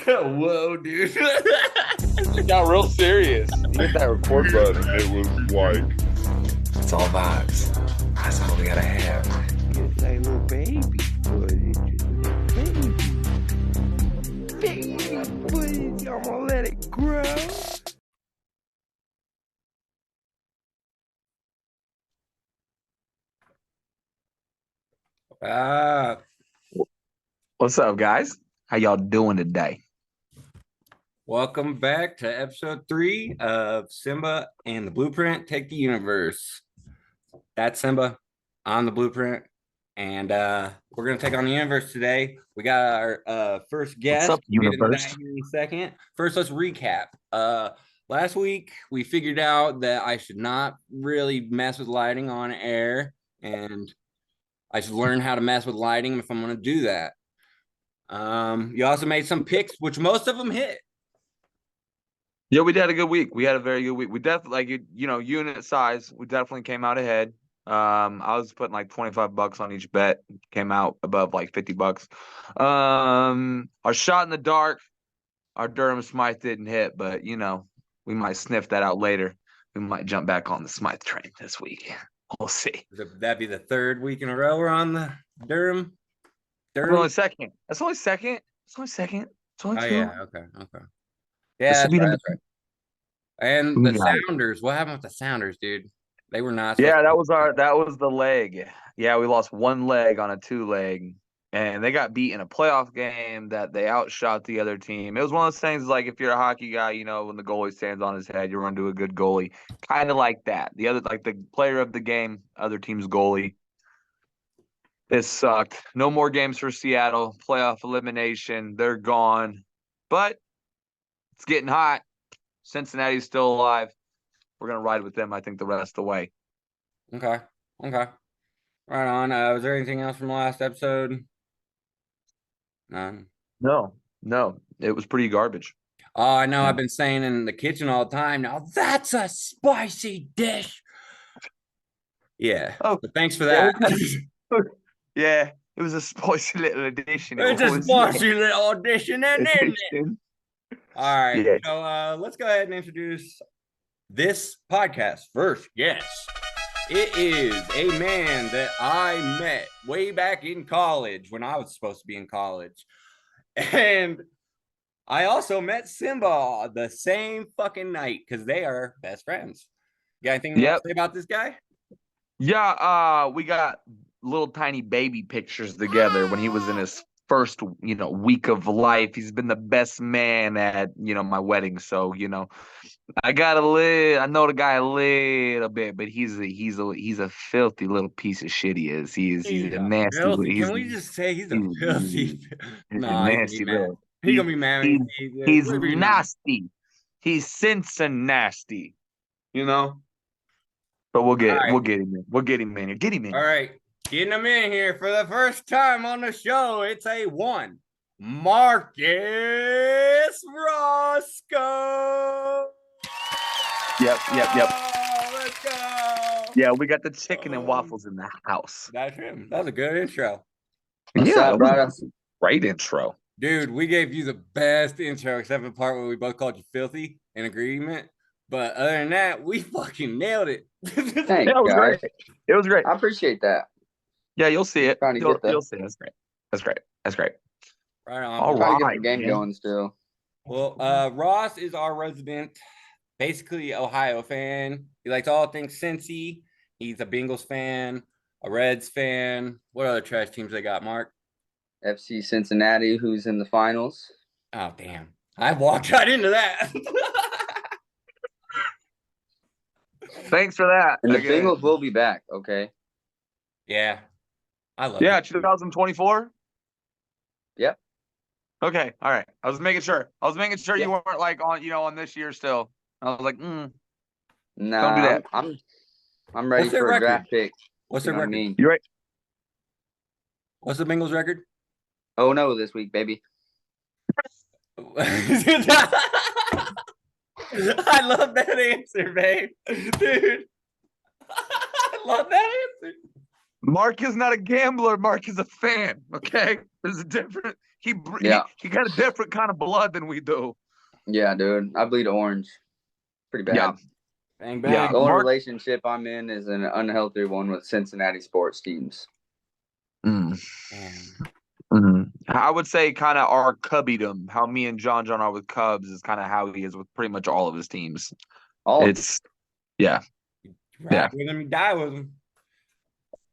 Whoa, dude. It got real serious. You hit that record button, and it was like, It's all vibes. That's all we gotta have. Just like little baby boy. Baby boy, I'm gonna let it grow. Ah, What's up, guys? How y'all doing today? welcome back to episode 3 of Simba and the Blueprint Take the Universe. That's Simba on the Blueprint, and we're gonna take on the universe today. We got our first guest. What's up, We'll get into universe? that here in a second. First, let's recap. Last week we figured out that I should not really mess with lighting on air, and I should learn how to mess with lighting if I'm going to do that. You also made some picks, which most of them hit. Yeah, we had a good week. We had a very good week. We definitely, unit size, we definitely came out ahead. I was putting like $25 on each bet, came out above like $50. Our shot in the dark, our Durham Smythe didn't hit, but we might sniff that out later. We might jump back on the Smythe train this week. We'll see. That'd be the third week in a row we're on the Durham. That's only second. That's only second. It's only second. It's only Oh two. yeah, okay. Yeah, that's right. And the Sounders. What happened with the Sounders, dude? They were not. Yeah, that was the leg. Yeah, we lost one leg on a 2-leg, and they got beat in a playoff game that they outshot the other team. It was one of those things like if you're a hockey guy, when the goalie stands on his head, you run to a good goalie, kind of like that. The other, like the player of the game, other team's goalie. This sucked. No more games for Seattle. Playoff elimination. They're gone. But it's getting hot. Cincinnati's still alive. We're going to ride with them, I think, the rest of the way. Okay. Right on. Was there anything else from the last episode? None. No. It was pretty garbage. Oh, I know. I've been saying in the kitchen all the time. Now that's a spicy dish. Yeah. Oh, but thanks for that. Yeah, it was a spicy little addition. It's a spicy little addition, isn't it? All right. Yeah. So let's go ahead and introduce this podcast first. Yes. It is a man that I met way back in college when I was supposed to be in college. And I also met Simba the same fucking night because they are best friends. You got anything to say about this guy? Yeah, we got little tiny baby pictures together when he was in his first, week of life. He's been the best man at, my wedding. So, I know the guy a little bit, but he's a filthy little piece of shit. He's a nasty. Can we just say he's a filthy? No, nasty little. He's gonna be mad. He's nasty. He's Cincinnati. But we'll get him in. We'll get him in here. Get him in. All right. Getting him in here for the first time on the show. It's a one. Marcus Roscoe. Yep. Let's go. Yeah, we got the chicken and waffles in the house. That's him. That was a good intro. Great intro. Dude, we gave you the best intro except for the part where we both called you filthy in agreement. But other than that, we fucking nailed it. Thanks, guys. It was great. I appreciate that. Yeah, you'll see it. You'll see it. That's great. Right on. All right. Get the game going still. Well, Ross is our resident, basically Ohio fan. He likes all things Cincy. He's a Bengals fan, a Reds fan. What other trash teams they got, Mark? FC Cincinnati, who's in the finals. Oh, damn. I walked right into that. Thanks for that. And the Bengals will be back, okay? Yeah. I love it. Yeah, 2024? Yep. Okay, all right. I was making sure. You weren't like on this year still. I was like, No, don't do that. I'm ready for a draft pick. What's their record? You're right. What's the Bengals record? Oh no, this week, baby. I love that answer, babe. Dude. I love that answer. Mark is not a gambler. Mark is a fan. Okay, there's a different. Yeah. He got a different kind of blood than we do. Yeah, dude. I bleed orange. Pretty bad. Yeah. Bang Yeah. bang. The only Mark- relationship I'm in is an unhealthy one with Cincinnati sports teams. Mm. Man. I would say kind of our Cubbydom, how me and John are with Cubs is kind of how he is with pretty much all of his teams. All It's yeah. Ride with him, you die with him.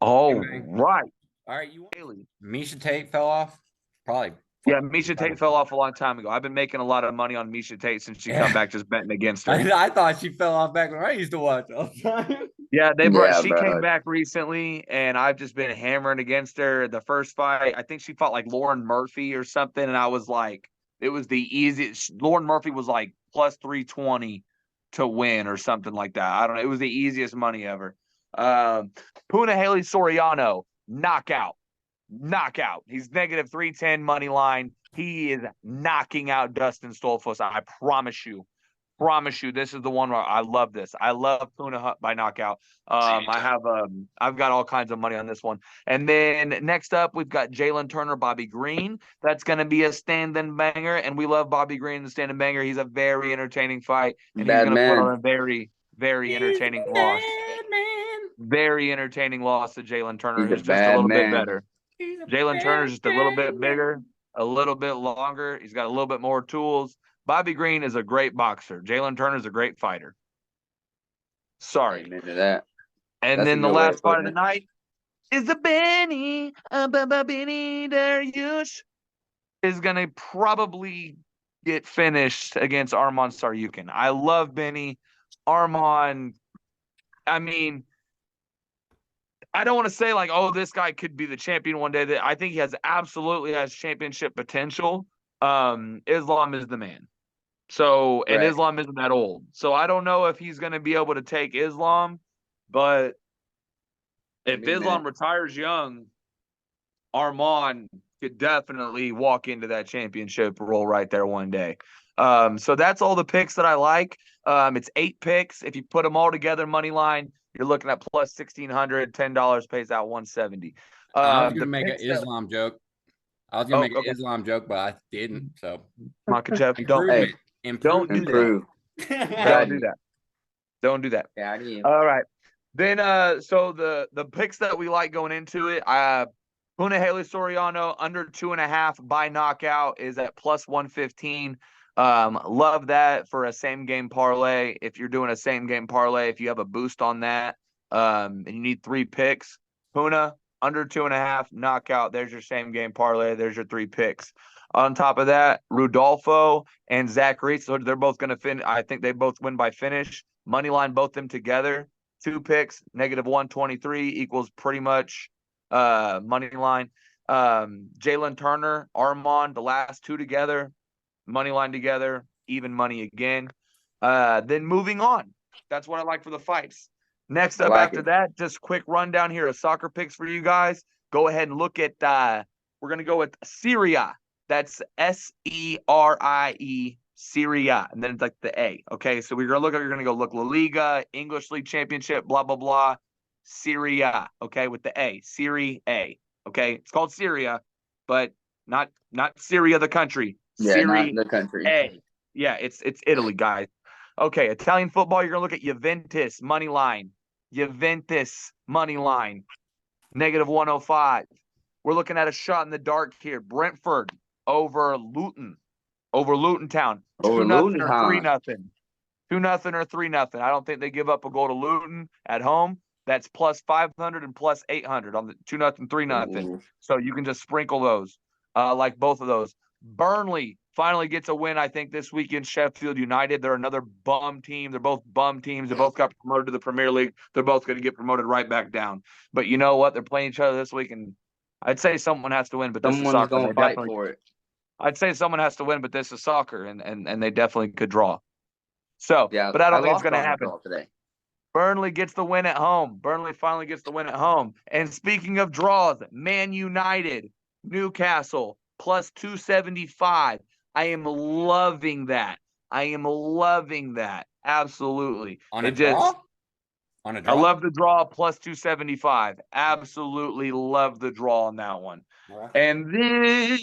All Bang. right. All right, you Haley. Misha Tate fell off. Probably. Yeah, Misha Tate fell off a long time ago. I've been making a lot of money on Misha Tate since she come back just betting against her. I thought she fell off back when I used to watch all the time. Yeah, she bro. came back recently, and I've just been hammering against her. The first fight, I think she fought like Lauren Murphy or something, and I was like, it was the easiest. Lauren Murphy was like plus 320 to win or something like that. I don't know. It was the easiest money ever. Puna Haley Soriano, knockout. He's negative 310 money line. He is knocking out Dustin Stolfos. I promise you. This is the one where I love this. I love Puna by knockout. I've got all kinds of money on this one. And then next up, we've got Jalen Turner, Bobby Green. That's going to be a stand-in banger, and we love Bobby Green, the stand-in banger. He's a very entertaining fight, and he's going to put on a very, very entertaining loss. Very entertaining loss to Jalen Turner, He's a who's just a bad little bit man. better. Jalen Turner's just a little bit bigger, a little bit longer. He's got a little bit more tools. Bobby Green is a great boxer. Jalen Turner's a great fighter. Sorry. Amen to that. And That's then a the good way last of fight of putting the it. night is the Benny Dariush is going to probably get finished against Arman Saryukin. I love Benny. Arman, I mean, I don't want to say like, oh, this guy could be the champion one day. That I think he absolutely has championship potential. Islam is the man. So, and Right. Islam isn't that old. So I don't know if he's going to be able to take Islam, but if Islam retires young, Arman could definitely walk into that championship role right there one day. So that's all the picks that I like. It's 8 picks. If you put them all together, money line, you're looking at plus $1,600. $10 pays out $170. I was gonna make an Islam joke. I was gonna make an okay. Islam joke, but I didn't. So Makachev, improvement. don't do Improve. Don't do that. Don't do that. Yeah, I do. All right. Then so the picks that we like going into it, Puna Haley Soriano under 2.5 by knockout is at plus 115. Love that for a same game parlay. If you're doing a same game parlay, if you have a boost on that, and you need 3 picks, Puna under 2.5 knockout. There's your same game parlay. There's your 3 picks. On top of that, Rudolfo and Zach Reese, so they're both going to finish. I think they both win by finish. Money line, both them together. 2 picks, negative 123 equals pretty much money line. Jalen Turner, Armand, the last 2 together, money line together, even money again. Then moving on. That's what I like for the fights. Next up after that, just quick rundown here of soccer picks for you guys. Go ahead and look at we're going to go with Syria. That's Serie, Syria, and then it's like the A. Okay, so you're going to go look La Liga, English League Championship, blah blah blah, Syria. Okay, with the A, Serie A. Okay, it's called Syria, but not Syria the country. Yeah, Serie not the country. A. Yeah, it's Italy, guys. Okay, Italian football. You're gonna look at Juventus money line. Juventus money line, negative 105. We're looking at a shot in the dark here. Brentford over Luton Town. 2-0 or 3-0. 2-0 or 3-0. I don't think they give up a goal to Luton at home. That's plus 500 and plus 800 on the 2-0, 3-0. So you can just sprinkle those, like both of those. Burnley finally gets a win, I think, this week in Sheffield United. They're another bum team. They're both bum teams. They both got promoted to the Premier League. They're both going to get promoted right back down. But you know what? They're playing each other this week, and I'd say someone has to win, but this is soccer. Someone's going to fight for it. I'd say someone has to win, but this is soccer, and they definitely could draw. So, yeah, but I don't think it's going to happen. Today. Burnley gets the win at home. Burnley finally gets the win at home. And speaking of draws, Man United, Newcastle, plus 275. I am loving that. Absolutely. On a draw? On a I draw. love the draw plus 275. Absolutely love the draw on that one. All right. And then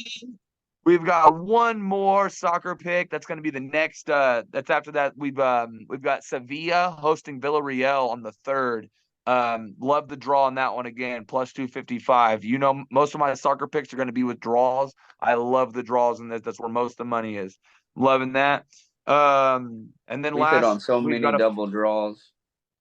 we've got one more soccer pick. That's going to be the next. That's after that. We've got Sevilla hosting Villarreal on the 3rd. Love the draw on that one again, plus 255. You know, most of my soccer picks are going to be with draws. I love the draws in this. That's where most of the money is. Loving that. And then We've hit on last so we've many got double draws.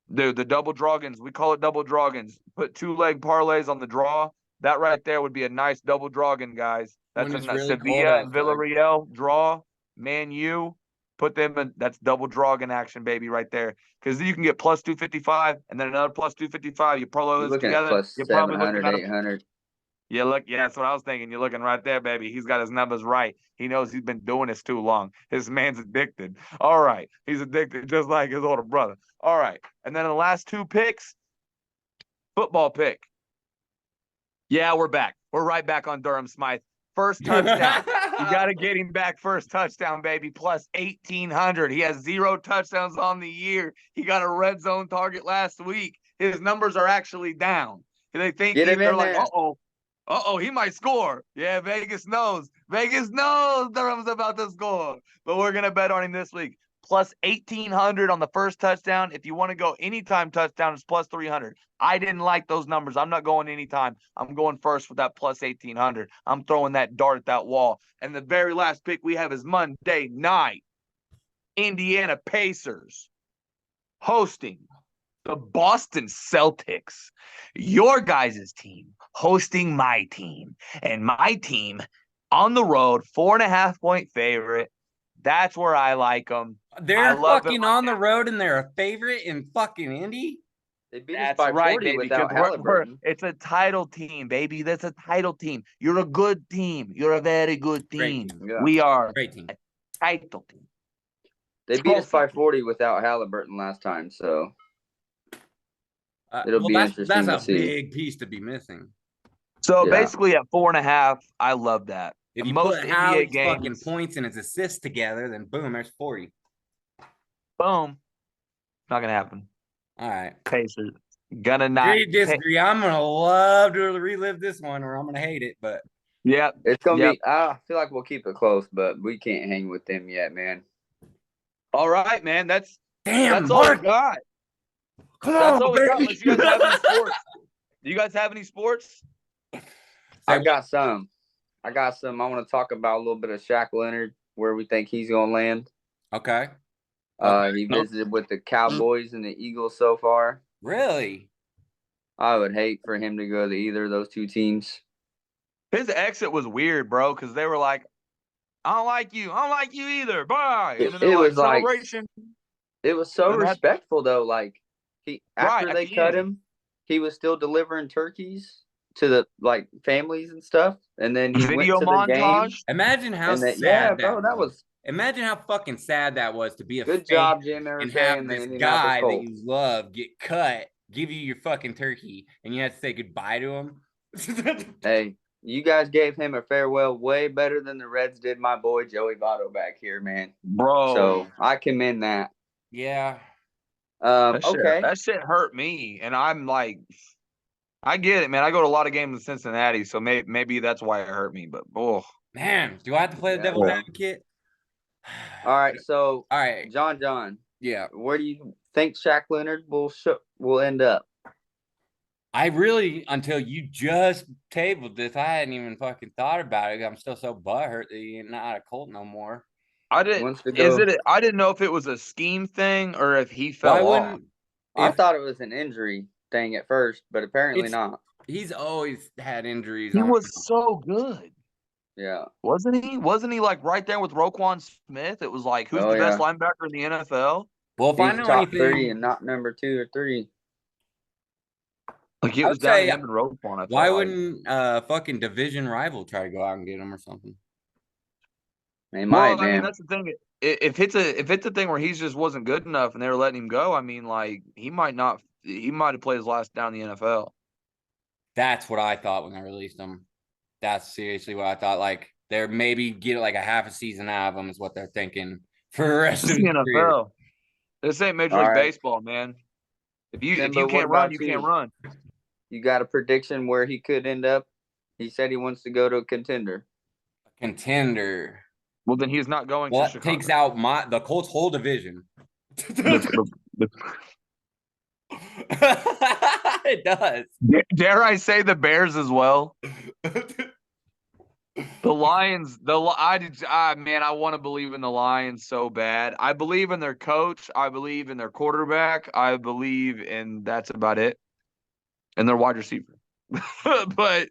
the double dragons. We call it double dragons. Put 2-leg parlays on the draw. That right there would be a nice double dragon, guys. That's When it's a really cold Sevilla and outside. Villarreal draw. Man, you put them in. That's double dragon action, baby, right there. Because you can get plus 255 and then another plus 255. You parlay You're those looking at together. plus You're probably 700, looking at 800. yeah, look, yeah, that's what I was thinking. You're looking right there, baby. He's got his numbers right. He knows he's been doing this too long. His man's addicted. All right. He's addicted just like his older brother. All right. And then the last 2 picks, football pick. Yeah, we're back. We're right back on Durham Smythe. First touchdown. You got to get him back first touchdown, baby. Plus 1,800. He has 0 touchdowns on the year. He got a red zone target last week. His numbers are actually down. They think Get him they're in like, there. he might score. Yeah, Vegas knows. Vegas knows Durham's about to score. But we're going to bet on him this week. Plus 1,800 on the first touchdown. If you want to go anytime touchdown, it's plus 300. I didn't like those numbers. I'm not going anytime. I'm going first with that plus 1,800. I'm throwing that dart at that wall. And the very last pick we have is Monday night. Indiana Pacers hosting the Boston Celtics. Your guys' team hosting my team. And my team on the road, 4.5-point favorite. That's where I like them. They're fucking on the road and they're a favorite in fucking Indy. They beat us That's by right, 40 baby. without Because Halliburton. it's a title team, baby. That's a title team. You're a good team. You're a very good Great team. team. Yeah. We are Great team. a title team. They beat us by Trophy. 40 without Halliburton last time, so it'll be interesting That's to a see. big piece to be missing. So Yeah. basically at 4.5, I love that. If you Most put NBA Howie's games, fucking points and his assists together, then boom, there's 40. boom. Not gonna happen. All right. Pacers gonna not. Agree, disagree. I'm gonna love to relive this one, or I'm gonna hate it. But Yep. It's going to be, I feel like we'll keep it close, but we can't hang with them yet, man. All right, man. That's damn, all we Mark, got. come That's on, all we got. baby. Unless you guys have any sports. Do you guys have any sports? I got some. I want to talk about a little bit of Shaq Leonard, where we think he's going to land. Okay. He visited with the Cowboys and the Eagles so far. Really? I would hate for him to go to either of those 2 teams. His exit was weird, bro, because they were like, I don't like you. I don't like you either. Bye. And then It they're was like- celebration. It was so And that's- respectful, though. Like, after at they the cut end. him, he was still delivering turkeys to the families and stuff. And then he Video went to the game. montage. Imagine how And sad that was Imagine how fucking sad that was to be a good fan job, Jim and Irsay have and the this Indianapolis guy that Colts. you love get cut, give you your fucking turkey, and you have to say goodbye to him. Hey, you guys gave him a farewell way better than the Reds did my boy Joey Votto back here, man. Bro. So I commend that. Yeah. Okay. That shit hurt me. And I'm like, I get it, man. I go to a lot of games in Cincinnati, so maybe that's why it hurt me. But, Man, do I have to play the Yeah. devil's advocate? All right. So, All right. John, Yeah. where do you think Shaq Leonard will end up? I really, until you just tabled this, I hadn't even fucking thought about it. I'm still so butthurt that he's not a Colt no more. I didn't. Wants to go. I didn't know if it was a scheme thing or if he fell Why off. wouldn't I if- thought it was an injury thing at first, but apparently It's- not. he's always had injuries. He I don't was know. so good. Yeah. Wasn't he? Wasn't he like right there with Roquan Smith? It was like, who's Oh, the best yeah. linebacker in the NFL? Well, if I He's know top anything, 3 and not number 2 or 3. Like it I was would down to say, him and Roquan. I why felt like. wouldn't fucking division rival try to go out and get him or something? They might, Well, I mean, man. that's the thing. If it's a thing where he just wasn't good enough and they were letting him go, I mean, like he might not. He might have played his last down in the NFL. That's what I thought when they released him. That's seriously what I thought. Like they're maybe get like a half a season out of him is what they're thinking for the rest This of is his the career. NFL. This ain't Major All League right. Baseball, man. If you Simba, what can't run, about you you? can't run. You got a prediction where he could end up? He said he wants to go to a contender. Contender. Well, then he's not going Well, to that Chicago. takes out the Colts' whole division. It does. Dare I say the Bears as well? The Lions, man, I want to believe in the Lions so bad. I believe in their coach. I believe in their quarterback. I believe in that's about it. And their wide receiver. But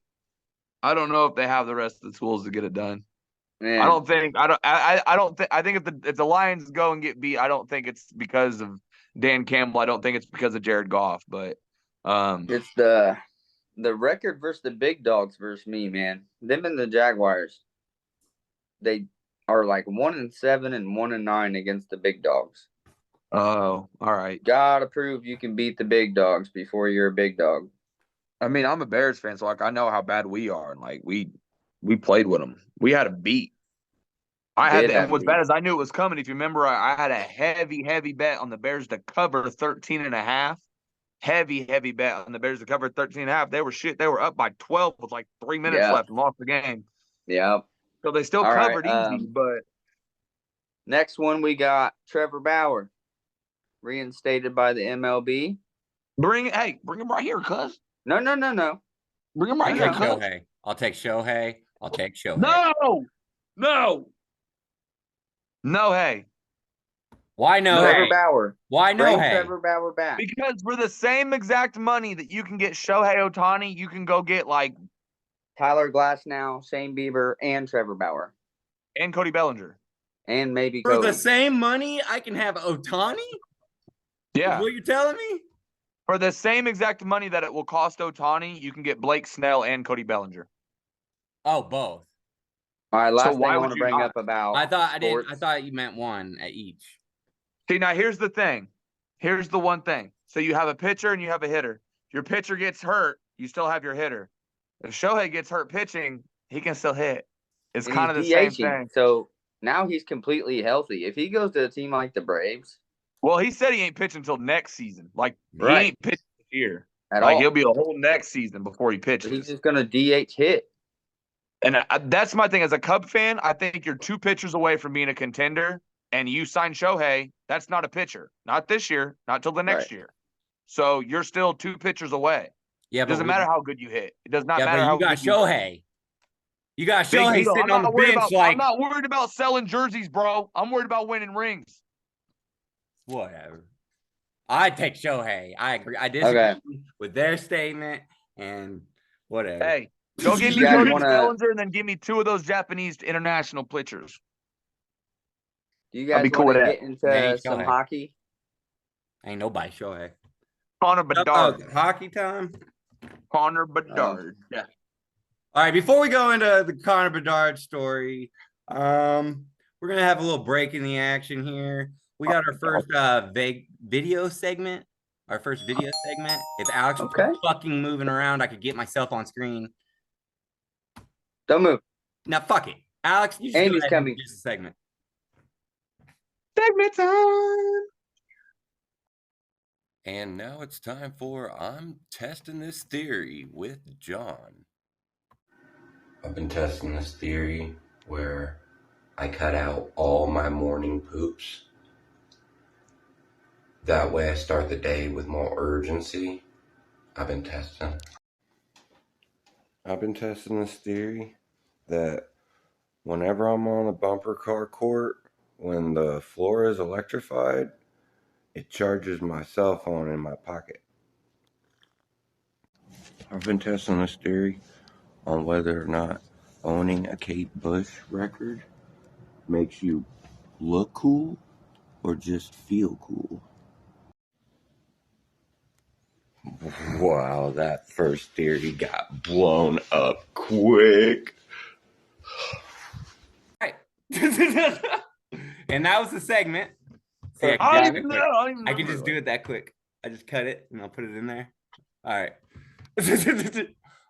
I don't know if they have the rest of the tools to get it done. Man, I think if the Lions go and get beat, I don't think it's because of Dan Campbell. I don't think it's because of Jared Goff, but it's the record versus the big dogs versus me, man. Them and the Jaguars, they are like 1-7 and 1-9 against the big dogs. oh, all right. Gotta prove you can beat the big dogs before you're a big dog. I mean, I'm a Bears fan, so like I know how bad we are, and like we played with them. We had a beat. And what's bad is I knew it was coming. If you remember, I had a heavy bet on the Bears to cover 13.5. Heavy bet on the Bears to cover 13.5. They were shit. They were up by 12 with like 3 minutes left and lost the game. Yeah. So they still All covered right, easy, but next one we got Trevor Bauer, reinstated by the MLB. bring him right here, cuz. No. Bring him right I'll here, take cuz. Shohei. I'll take Shohei. No, hey. Why no? Trevor Hey? Bauer. Why no? Bring Hey? Trevor Bauer back. Because for the same exact money that you can get Shohei Ohtani, you can go get like Tyler Glasnow, Shane Bieber, and Trevor Bauer. and Cody Bellinger. And maybe For Cody. the same money, I can have Ohtani? Yeah. Is what you're telling me? For the same exact money that it will cost Ohtani, you can get Blake Snell and Cody Bellinger. Oh, both. All right, last So thing why I would want to you bring not? up about I sports. thought you meant one at each. See, now here's the thing. Here's the one thing. So you have a pitcher and you have a hitter. Your pitcher gets hurt, you still have your hitter. If Shohei gets hurt pitching, he can still hit. It's And kind of the he's same DHing. thing. So now he's completely healthy. If he goes to a team like the Braves Well, he said he ain't pitching until next season. Like, Right. he ain't pitching this year. at Like, all, he'll be a whole next season before he he's pitches. just going to DH hit. And that's my thing. As a Cub fan, I think you're 2 pitchers away from being a contender. And you sign Shohei, that's not a pitcher. Not this year, not till the next year. So you're still 2 pitchers away. Yeah, It doesn't matter how good you hit. It does not Yeah, matter but how you got good you Shohei. You got Big Shohei deal. sitting on the bench like I'm not worried about selling jerseys, bro. I'm worried about winning rings. whatever. I take Shohei. I agree. I disagree with their statement and whatever. Hey, go give me guys Cody wanna- Bellinger and then give me 2 of those Japanese international pitchers. Do you I'll guys be cool want to with get into Hey, some Shohei. hockey? Ain't nobody Shohei. Connor Bedard. Hockey time. Connor Bedard. All right, before we go into the Connor Bedard story, we're gonna have a little break in the action here. We got our first video segment. Our first video segment. If Alex was fucking moving around, I could get myself on screen. Don't move. Now fuck it, Alex. You just Amy's go ahead and coming. do this segment. Segment time. And now it's time for I'm Testing This Theory with John. I've been testing this theory where I cut out all my morning poops. That way I start the day with more urgency. I've been testing this theory that whenever I'm on a bumper car court, when the floor is electrified, it charges my cell phone in my pocket. I've been testing this theory on whether or not owning a Kate Bush record makes you look cool or just feel cool. Wow, that first theory got blown up quick. Right. And that was the segment. See, I I can just do it that quick. I just cut it and I'll put it in there. All right.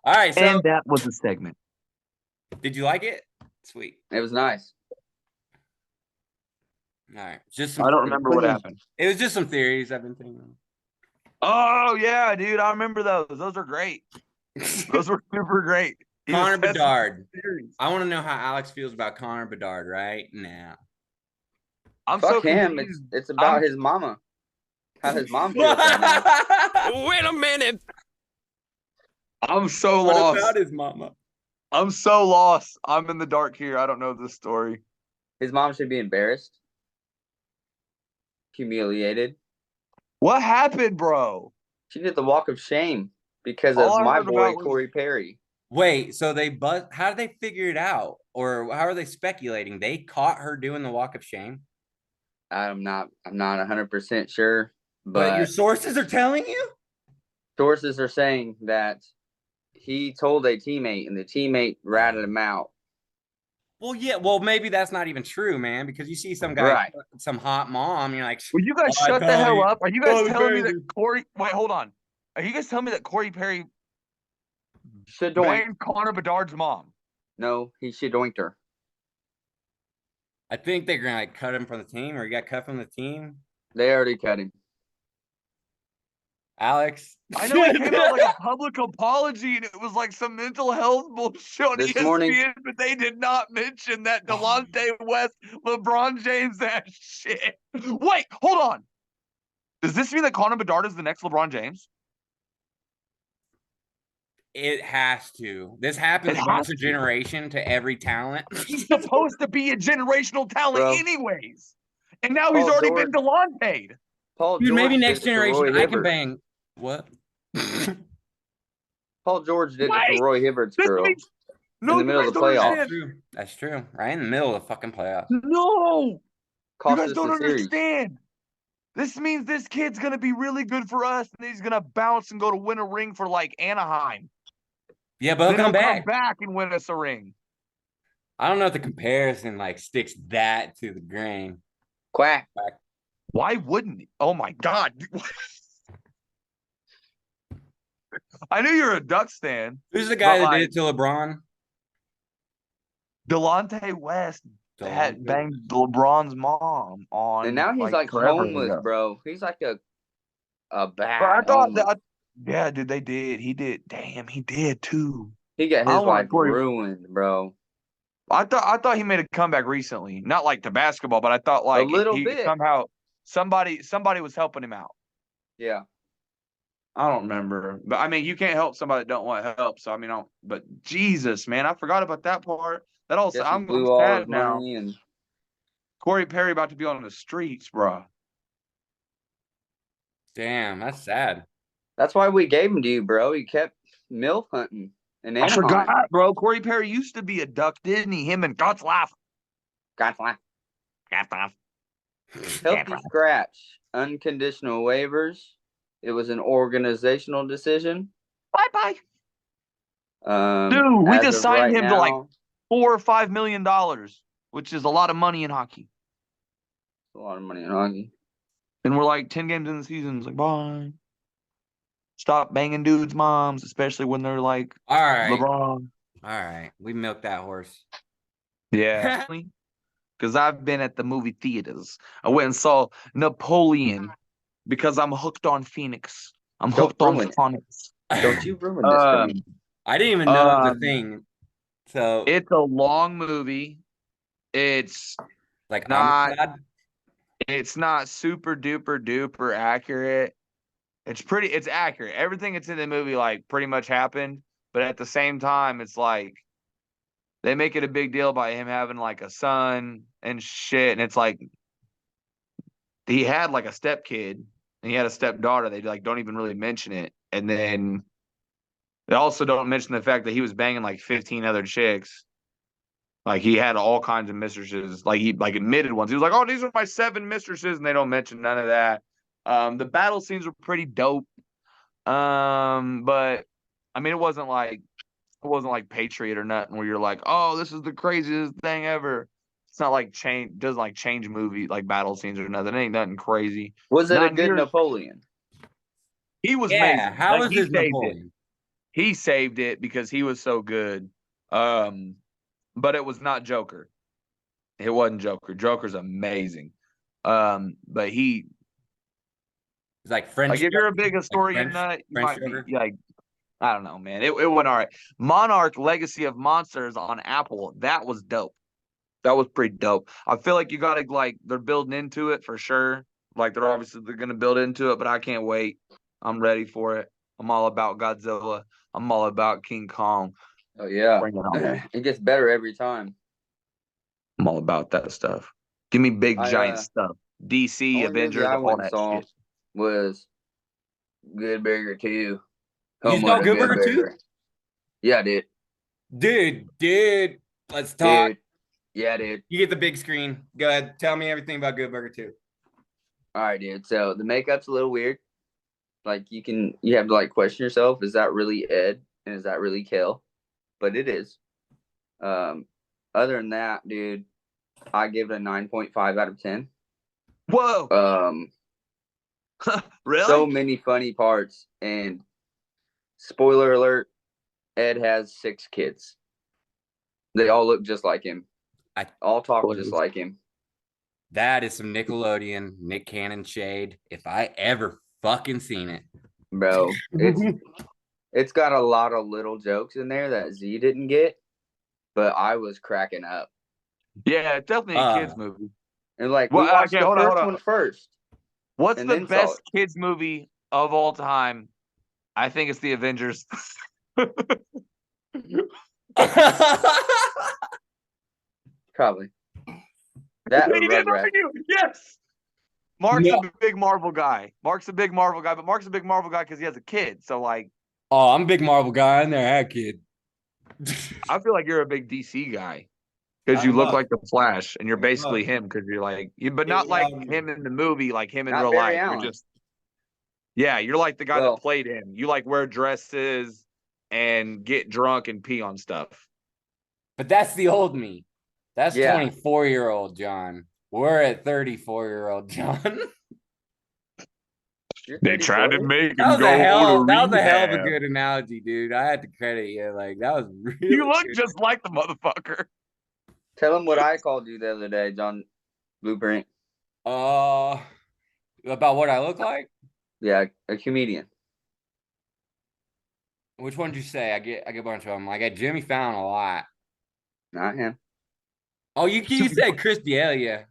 All right. So, And that was a segment. did you like it? Sweet. It was nice. All right. Just I don't remember what happened. It was just some theories I've been thinking. Oh yeah, dude, I remember those. Those are great. Those were super great. He was Connor testing Bedard. theories. I want to know how Alex feels about Connor Bedard right now. I'm Fuck so him. confused. It's about I'm his mama. How his mom feels right now. Wait a minute. I'm so What lost. about his mama? I'm so lost. I'm in the dark here. I don't know this story. His mom should be embarrassed, humiliated. What happened, bro? She did the walk of shame because All of I my heard boy about was Corey Perry. Wait, so how did they figure it out? Or how are they speculating? They caught her doing the walk of shame? I'm not 100% sure, But your but sources are telling you? sources are saying that he told a teammate and the teammate ratted him out. Well, yeah. Well, maybe that's not even true, man, because you see some guy, Right. some hot mom, you're like, Will you guys "Oh, I shut the tell hell you, up? Are you guys Corey telling me Perry, that Corey? Wait, hold on. Are you guys telling me that Corey Perry Should doink. banged Connor Bedard's mom? No, he should doinked her. I think they're gonna like cut him from the team, or he got cut from the team. They already cut him. Alex, I know he came out with like a public apology, and it was like some mental health bullshit on This ESPN, morning- but they did not mention that Delonte West, LeBron James, that shit. Wait, hold on. Does this mean that Connor Bedard is the next LeBron James? it has to. This happens It once has a to. generation to every talent. He's supposed to be a generational talent, Bro. anyways, and now he's Paul already George- been Delonte'd. Paul Dude, George maybe did next it to generation Roy I can Hibbert. bang. What? Paul George did it to Wait, Roy Hibbert's this girl means no, in the you middle guys of the don't playoffs. That's understand. true. That's true. Right in the middle of the fucking playoffs. No, you Cost guys us don't the series. understand. This means this kid's gonna be really good for us, and he's gonna bounce and go to win a ring for like Anaheim. Yeah, but Then he'll he'll come come back. back and win us a ring. I don't know if the comparison like sticks that to the grain. Quack. Why wouldn't he? Oh my god. I knew you're a Ducks fan. Who's the guy But, that did like, it to LeBron? Delonte West had Delonte. banged LeBron's mom on, And now he's like forever homeless, ago. bro. He's like a But bad I thought homeless. that, yeah, dude, they did. He did. Damn, he did too. He got I his don't wanna life Corey- ruined, bro. I thought he made a comeback recently, not like to basketball, but I thought like little he bit. somehow somebody was helping him out. Yeah. I don't remember, but I mean, you can't help somebody that don't want help. So I mean, but Jesus, man, I forgot about that part. That also, Guess he I'm blew all sad his now. money and Corey Perry about to be on the streets, bro. Damn, that's sad. that's why we gave him to you, bro. He kept MILF hunting in I Anaheim. forgot, bro. Corey Perry used to be a Duck, didn't he? Him and Gottslaff. Gottlieb. Gottslaff. Healthy scratch. Unconditional waivers. It was an organizational decision. Bye bye. Dude, we as just of signed right him to like now, $4 or $5 million, which is a lot of money in hockey. a lot of money in hockey. And we're like 10 games in the season. It's like, bye. Stop banging dudes' moms, especially when they're like All right. LeBron. All right. We milked that horse. Yeah. Because I've been at the movie theaters. I went and saw Napoleon because I'm hooked on Phoenix. I'm Don't hooked on ruin it. phonics. Don't you ruin this for me. I didn't even know it was a Um, thing. So It's a long movie. It's like not- Amistad? it's not super duper duper accurate. It's accurate. Everything that's in the movie like pretty much happened, but at the same time, it's like they make it a big deal by him having like a son and shit, and it's like he had like a stepkid and he had a stepdaughter. They like don't even really mention it, and then they also don't mention the fact that he was banging like 15 other chicks. Like he had all kinds of mistresses. Like he like admitted ones. He was like, "Oh, these are my 7 mistresses," and they don't mention none of that. The battle scenes were pretty dope. But I mean, it wasn't like Patriot or nothing where you're like, "Oh, this is the craziest thing ever." It's not like doesn't like change movie like battle scenes or nothing. It ain't nothing crazy. Was it a Not good near- Napoleon? He was Yeah. amazing. How Like, was he his saved it. Napoleon? He saved it because he was so good. But it was not Joker. It wasn't Joker. Joker's amazing. But he It's like French. Like if you're a big historian French- nut, you French might be sugar? like, I don't know, man. It went all right. Monarch Legacy of Monsters on Apple. That was dope. That was pretty dope. I feel like you gotta like they're building into it for sure. Like they're gonna build into it, but I can't wait. I'm ready for it. I'm all about Godzilla. I'm all about King Kong. Oh yeah, Bring it on. it gets better every time. I'm all about that stuff. Give me big I, giant stuff. DC, Only movie Avengers, I all went and that saw shit. was Good Burger 2. You Home saw of the Good Burger 2? Yeah, dude. Dude, let's talk. Dude. Yeah, dude. You get the big screen. Go ahead. Tell me everything about Good Burger 2. All right, dude. So the makeup's a little weird. Like you have to like question yourself, is that really Ed and is that really Kel? But it is. Other than that, dude, I give it a 9.5 out of 10. Whoa. Really? So many funny parts, and spoiler alert, Ed has 6 kids. They all look just like him. All talk just like him. That is some Nickelodeon, Nick Cannon shade. If I ever fucking seen it. Bro, it's got a lot of little jokes in there that Z didn't get, but I was cracking up. Yeah, it's definitely a kids movie. And like, Well, we watched okay, the hold on, first hold on. one first. What's and the then saw best it. kids movie of all time? I think it's The Avengers. Probably. That or He did Rugrats. it for you. Yes. Mark's No. a big Marvel guy. But Mark's a big Marvel guy because he has a kid. So like, Oh, I'm a big Marvel guy. I never had a kid. I feel like you're a big DC guy because you look like the Flash, and you're basically him because you're like, but not like him in the movie, like him in Not real Barry life. Allen. You're just, yeah, you're like the guy Well- that played him. You like wear dresses and get drunk and pee on stuff. But that's the old me. That's Yeah. 24-year-old John. We're at 34-year-old John. You're They tried to 34? make That him was go a hell. to That was a hell of a rehab. good analogy, dude. I had to credit you. Like that was really. You look good. just like the motherfucker. Tell him what I called you the other day, John Blueprint. About what I look like. Yeah, a comedian. Which one did you say? I get a bunch of them. Like I get Jimmy Fallon a lot. Not him. Oh, you said Chris D'Elia.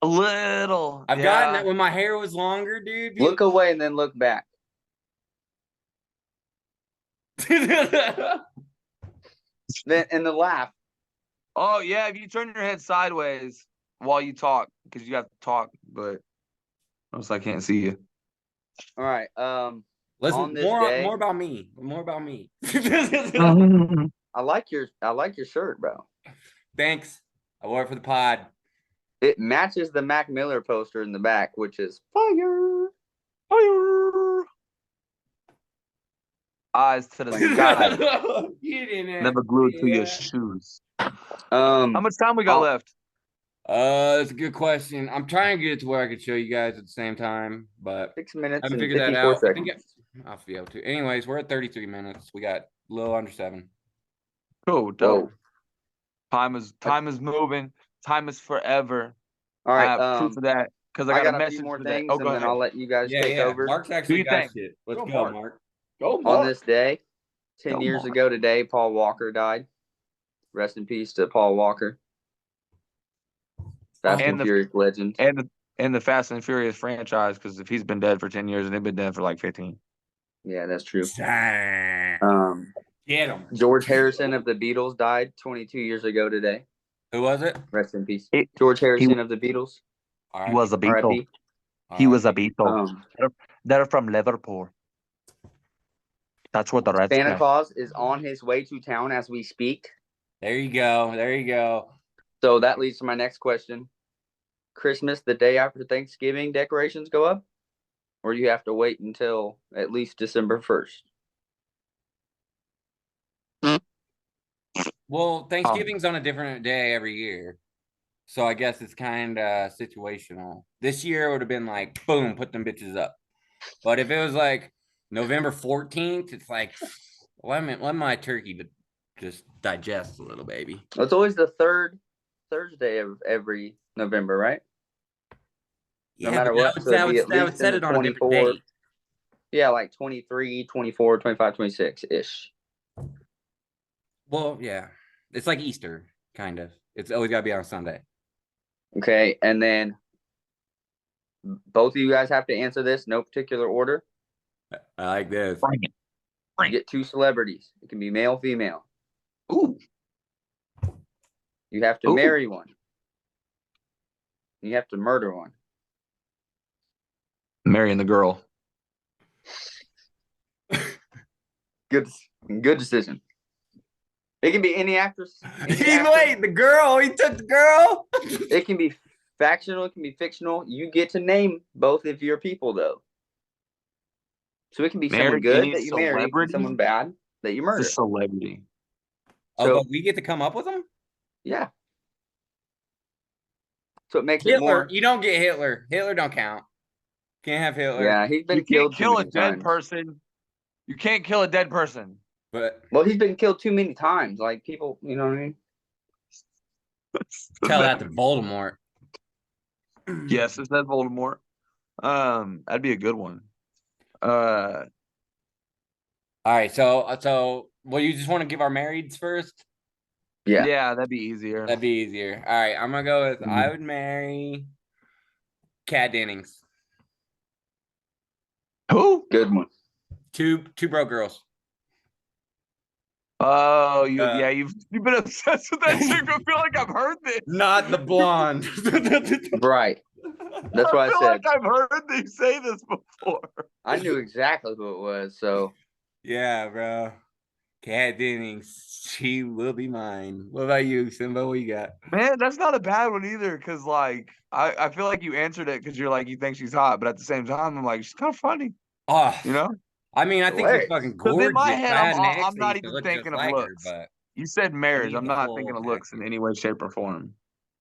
A little. I've gotten that when my hair was longer, dude. Look away and then look back. Then and the laugh. Oh yeah, if you turn your head sideways while you talk, because you have to talk, but else I can't see you. All right. Listen, On this more day- about me. More about me. I like your shirt, bro. Thanks. I wore it for the pod. It matches the Mac Miller poster in the back, which is fire. Fire. Eyes to the sky. You didn't. Never glued to your shoes. How How much time we got left? That's a good question. I'm trying to get it to where I could show you guys at the same time, but 6 I minutes haven't and figured that 54 out. I think seconds. I'll be able to. Anyways, we're at 33 minutes. We got a little under 7. Cool, dope. Whoa. Time is moving. Time is forever. All I right. have proof of that because I I got got a a few message more for that. things, Oh, and go then ahead. I'll let you guys take over. Mark's Do actually you got think? shit. Let's Go, go, Mark. Mark. Go, On this day, 10 Go, years Mark. ago today, Paul Walker died. Rest in peace to Paul Walker. Fast And and the- Furious legend. And the Fast and Furious franchise, because if he's been dead for 10 years and they've been dead for like 15. Yeah, that's true. Get him. George Harrison of the Beatles died 22 years ago today. Who was it? Rest in peace. He- George Harrison of the Beatles. He was a Beatle. R.I.P. He was a Beatle. Um, They're from Liverpool. That's where the Reds Santa came. Claus is on his way to town as we speak. There you go. There you go. So that leads to my next question. Christmas, the day after Thanksgiving, decorations go up? Or do you have to wait until at least December 1st? Well, Thanksgiving's on a different day every year. So I guess it's kind of situational. This year it would have been like, boom, put them bitches up. But if it was like November 14th, it's like, let my turkey just digest a little, baby. It's always the third Thursday of every November, right? Yeah, matter but what. So it'd be at that would least set in it the on a different 24. date. Yeah, like 23, 24, 25, 26 ish. Well, yeah, it's like Easter, kind of. It's always got to be on Sunday. Okay, and then both of you guys have to answer this, no particular order. I like this. Bring it. You get 2 celebrities. It can be male, female. Ooh. You have to Ooh. marry one. You have to murder one. Marrying the girl. Good decision. It can be any actress. Any He actor. wait, the girl. He took the girl. It can be factional. It can be fictional. You get to name both of your people, though. So it can be someone Marry good any that you marry, and celebrity? someone bad that you murder. It's a celebrity. Oh, So but we get to come up with them? yeah. So it makes it Hitler. more. You don't get Hitler. Hitler don't count. Can't have Hitler. Yeah, he's been You can't killed too kill a many dead times. person. You can't kill a dead person. But Well, he's been killed too many times. Like people, you know what I mean? tell that to Voldemort. Yes, it says Voldemort. That'd be a good one. All right, so well, you just want to give our marrieds first? Yeah. Yeah, that'd be easier. That'd be easier. All right, I'm gonna go with I Mhm. would marry Kat Dennings. Who? Good one. Two broke girls. Oh, Uh, you've been obsessed with that chick. I feel like I've heard this. Not the blonde. Right. That's what I feel said. like I've heard you say this before. I knew exactly who it was. So Yeah, bro. Kat Dennings, she will be mine. What about you, Simba? What you got? Man, that's not a bad one either. Cause like I feel like you answered it because you're like you think she's hot, but at the same time I'm like she's kind of funny, Oh, you know. I mean, I think she's Hilarious. fucking Because gorgeous. in my head, I had an ex I'm that not used to even look thinking just of like her, looks. but You said marriage. need I'm the not full thinking of looks in package. any way, shape, or form.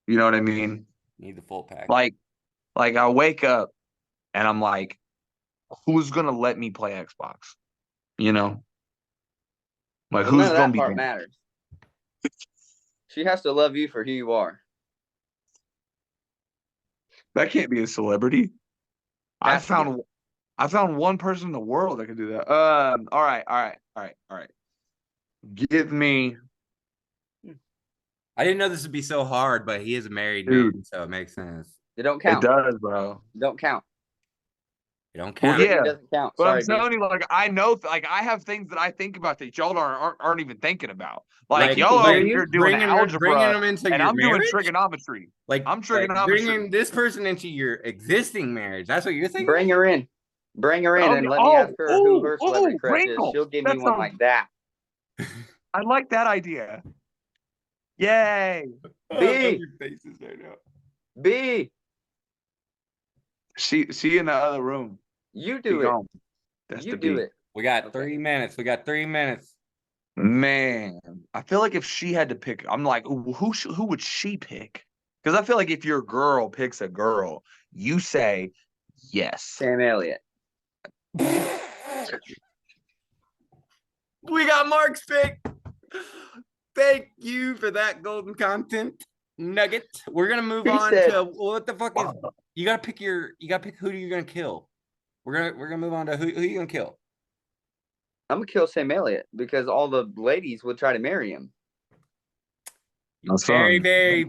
You know what I mean? need the full pack. Like I wake up and I'm like, who's gonna let me play Xbox? You know? Like Well, none who's of gonna that be part there? matters. She has to love you for who you are. That can't be a celebrity. I Has to be. found one person in the world that could do that. All right. Give me, I didn't know this would be so hard, but he is a married dude. man, so it makes sense. It don't It count. does, bro. Don't count. You don't Well, count. yeah. It doesn't count. But Sorry, I'm B. telling you, like I know, like I have things that I think about that y'all aren't even thinking about. Like Like, y'all bring- over here doing bringing algebra, them into and your I'm doing marriage? trigonometry. Like I'm trigonometry. bringing this person into your existing marriage. That's what you're thinking. Bring her in. Bring her in Okay. and let me ask her who her Ooh, celebrity crush is. wrinkles. She'll give me That one sounds- like that. I like that idea. Yay. Oh, B. I love your faces right now. B. She in the other room. You She do it. gone. That's You the do beat. it. We got Okay. 3 minutes. We got 3 minutes. Man, I feel like if she had to pick, I'm like, who would she pick? Because I feel like if your girl picks a girl, you say yes. Sam Elliott. We got Mark's pick. Thank you for that golden content nugget. We're gonna move He on said- to what the fuck is you gotta pick who you're gonna kill. We're gonna move on to who you gonna kill. I'm gonna kill Sam Elliott because all the ladies would try to marry him. That's Very, fun. very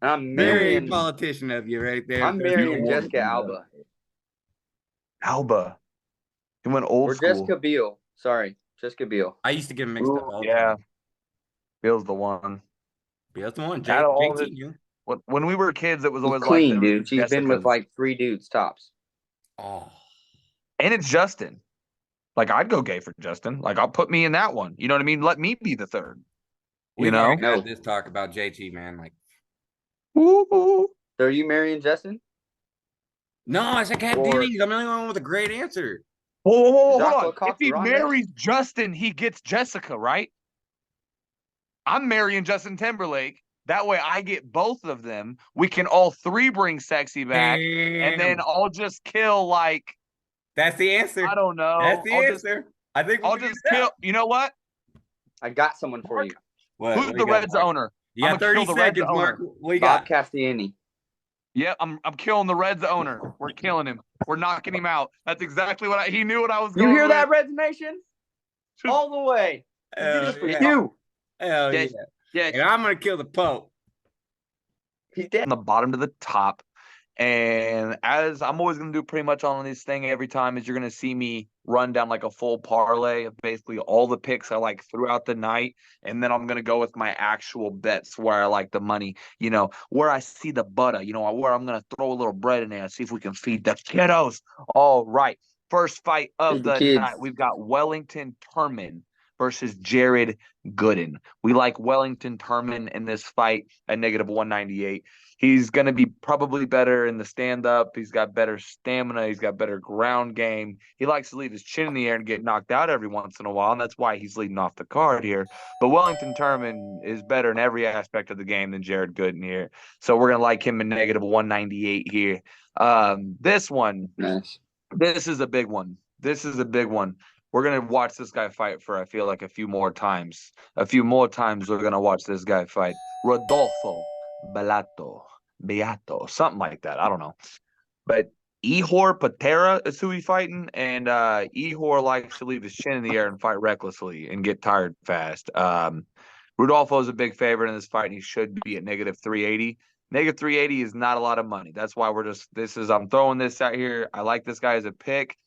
I'm very marrying. politician of you right there. I'm marrying Jessica Alba Alba. He went old or school. Jessica Biel. Sorry, Jessica Biel. I used to get them mixed up Ooh, all the yeah. time. Bill's the one. Bill's the one. Out of all JT, the- you. When we were kids, it was She's always clean, like dude. She's been with Jessicas. like 3 dudes tops. Oh. And it's Justin. Like I'd go gay for Justin. Like I'll put me in that one. You know what I mean? Let me be the third. You We've know? already No. had this talk about JT, man. Like, Woo-hoo. So are you marrying Justin? no, I said Kat Or- Dennings. I'm the only one with a great answer. Whoa, Jacques hold on. Lecoq If he Ron marries Justin, he gets Jessica, right? I'm marrying Justin Timberlake. That way I get both of them. We can all 3 bring sexy back. And then Damn. I'll just kill like That's the answer. I don't know. That's the I'll just answer. I think I'll just kill. You know what? I got someone for you. What? Who's what the you got, Reds Mark? owner? You I'ma got 30 kill the Reds seconds, Mark. owner. What you Bob got? Castellini. Yeah, I'm killing the Reds owner. We're killing him. We're knocking him out. That's exactly what he knew what I was going You hear with. that, Reds Nation? All the way. We did this for yeah. you. Hell yeah. Yeah, And I'm gonna kill the Pope. He's dead. from the bottom to the top. And as I'm always going to do pretty much on this thing every time, is you're going to see me run down like a full parlay of basically all the picks I like throughout the night. And then I'm going to go with my actual bets where I like the money, where I see the butter, where I'm going to throw a little bread in there and see if we can feed the kiddos. All right. First fight of Feed the the kids. night. We've got Wellington Turman versus Jared Gooden. We like Wellington Turman in this fight at -198. He's going to be probably better in the stand-up. He's got better stamina. He's got better ground game. He likes to leave his chin in the air and get knocked out every once in a while, and that's why he's leading off the card here. But Wellington Turman is better in every aspect of the game than Jared Gooden here. So we're going to like him in -198 here. This one, Nice. this is a big one. This is a big one. We're going to watch this guy fight for, I feel like, a few more times. A few more times we're going to watch this guy fight. Rodolfo Beato, something like that. I don't know. But Ihor Patera is who he's fighting, and Ihor likes to leave his chin in the air and fight recklessly and get tired fast. Rodolfo is a big favorite in this fight, and he should be at -380. -380 is not a lot of money. That's why I'm throwing this out here. I like this guy as a pick.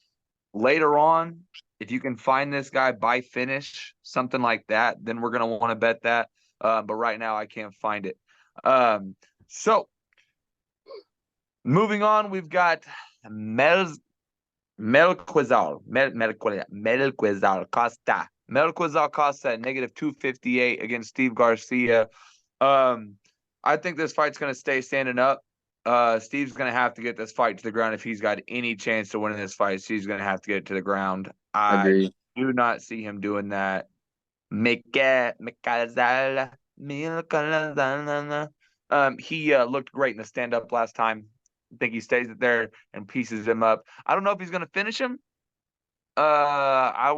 Later on, if you can find this guy by finish, something like that, then we're going to want to bet that. But right now, I can't find it. So moving on, we've got Melquizar Costa. Melquizar Costa at -258 against Steve Garcia. I think this fight's going to stay standing up. Steve's going to have to get this fight to the ground if he's got any chance to win this fight. Steve's going to have to get it to the ground. Agreed. I do not see him doing that. He looked great in the stand-up last time. I think he stays it there and pieces him up. I don't know if he's going to finish him. I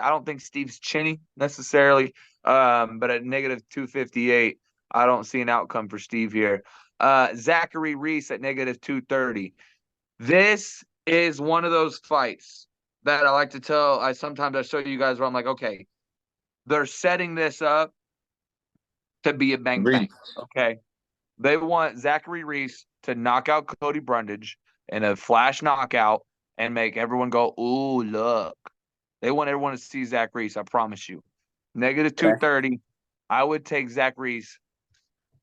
don't think Steve's chinny necessarily. But at -258, I don't see an outcome for Steve here. Zachary Reese at -230. This is one of those fights that I like to tell. Sometimes I show you guys where I'm like, okay, they're setting this up to be a bang bang. Okay. They want Zachary Reese to knock out Cody Brundage in a flash knockout and make everyone go, ooh, look. They want everyone to see Zach Reese, I promise you. -230. I would take Zach Reese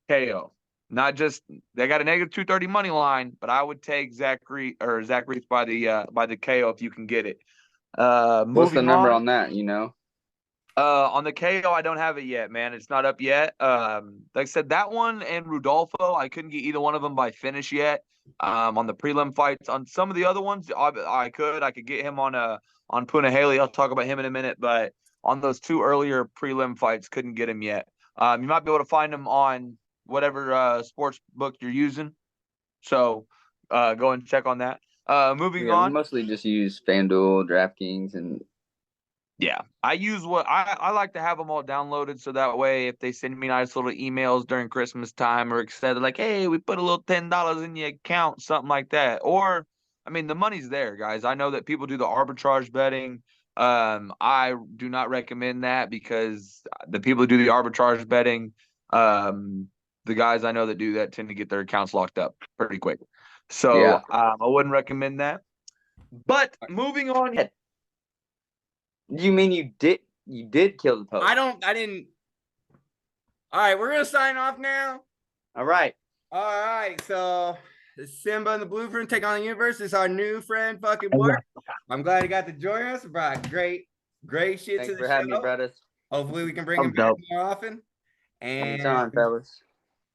KO. Not just they got a -230 money line, but I would take Zach Reese by the KO if you can get it. What's the number on that, On the KO, I don't have it yet, man. It's not up yet. Like I said, that one and Rudolfo, I couldn't get either one of them by finish yet. On the prelim fights, on some of the other ones, I could get him on Puna Haley. I'll talk about him in a minute, but on those two earlier prelim fights, couldn't get him yet. You might be able to find him on whatever sports book you're using. So go and check on that. Moving on. We mostly just use FanDuel, DraftKings, and yeah, I use I like to have them all downloaded so that way if they send me nice little emails during Christmas time or extended like, hey, we put a little $10 in your account, something like that. Or, I mean, the money's there, guys. I know that people do the arbitrage betting. I do not recommend that because the people who do the arbitrage betting, the guys I know that do that tend to get their accounts locked up pretty quick. So Yeah. I wouldn't recommend that. But moving on. You mean you did kill the Pope? I didn't. All right, we're gonna sign off now. All right. All right, so Simba and the Blueprint take on the universe. This is our new friend, fucking Mark. I'm glad he got to join us. Brought great shit Thanks to the for having me, show. brothers. Hopefully, we can bring him back dope. more often. And Anytime, fellas.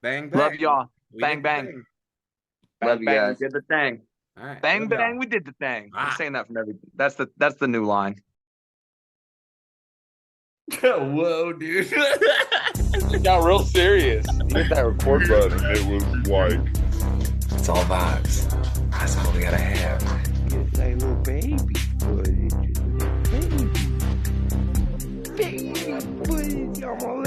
bang bang. Love y'all. We Bang, did the bang. thing. Love you bang, guys. we did the thing. All right, Bang love bang, y'all. we did the thing. I'm Ah. saying that from that's the new line. Whoa, dude. It got real serious. You hit that record button. It was like, It's all vibes. That's all we gotta have. It's like little baby. Boy, it's just a little baby. Baby, boy, y'all